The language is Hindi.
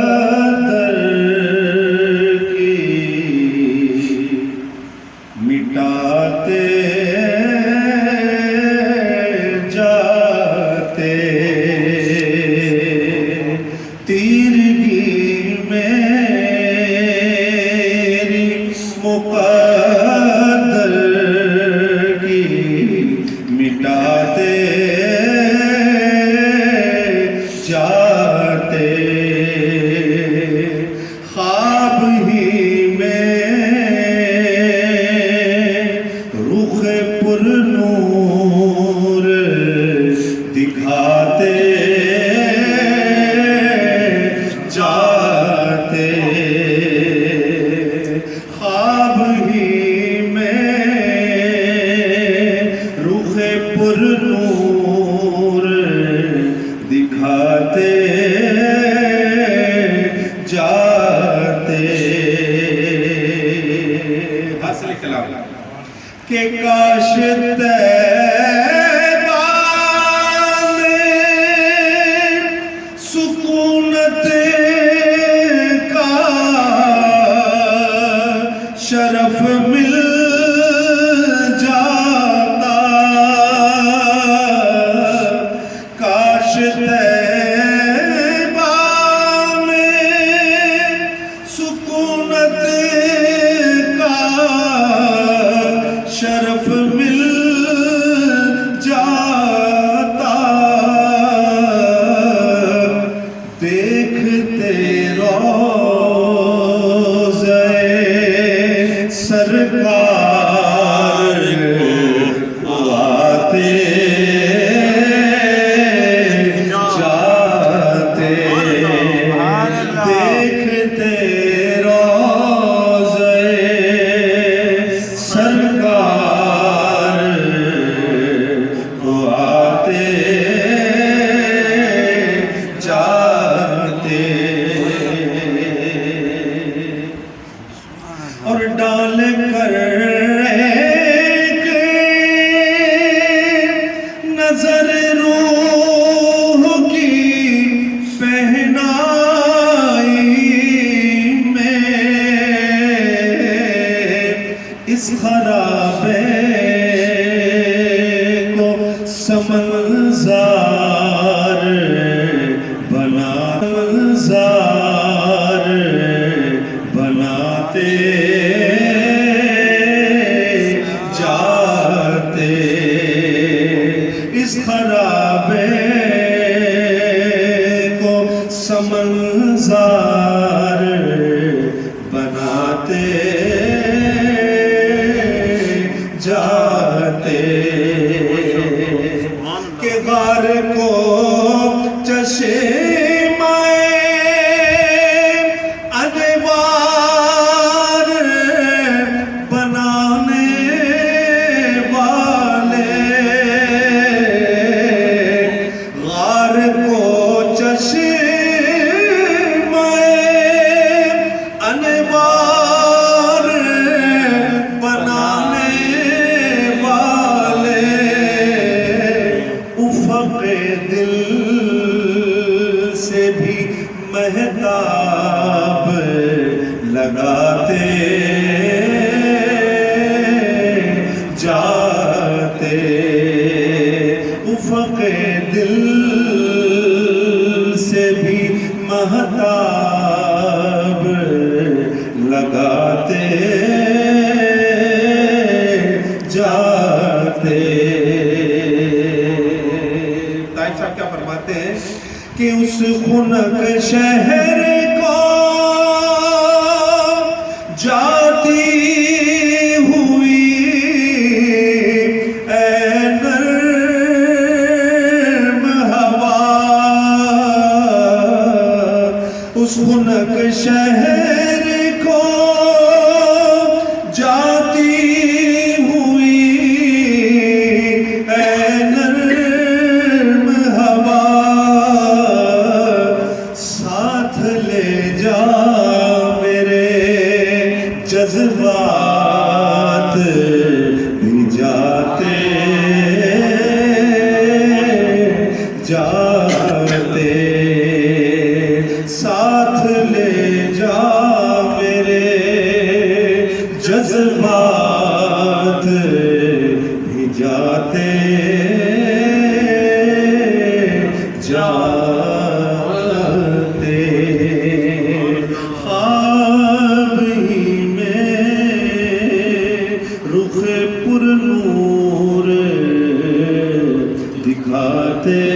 मुक़द्दर की मिटाते जाते तीरगी मेरी मुक़द्दर की मिटाते जाते ख्वाब ही में रुख पुरनूर दिखाते जाते ख्वाब ही में रुख पुरनूर दिखाते जाते हासिल कलाम के काश तैबा में सुकूनत का शरफ मिल जाता काश तैबा में सुकूनत का शरफ मिल जाता देखते रोज़े सरकार को आते जाते देखते रोज़े सरकार को आते जाते और डाल कर एक नजर रूह की पहनाई में इस खराबे को समझदार बनाते जाते इस खराबे को समझदार बनाते जाते के गार को चश्माए अनवार बनाने वाले गार को चश्माए अनवार बनाने वाले उफ़क़ दिल से भी महताब लगाते जाते उफ़क़ दिल से भी महताब लगाते जाते ताई साहब क्या फरमाते हैं कि उस खुनक शहर को जाती हुई ऐ नर्म हवा उस खुनक शहर को जाती हुई ऐ नर्म हवा साथ ले फरमाते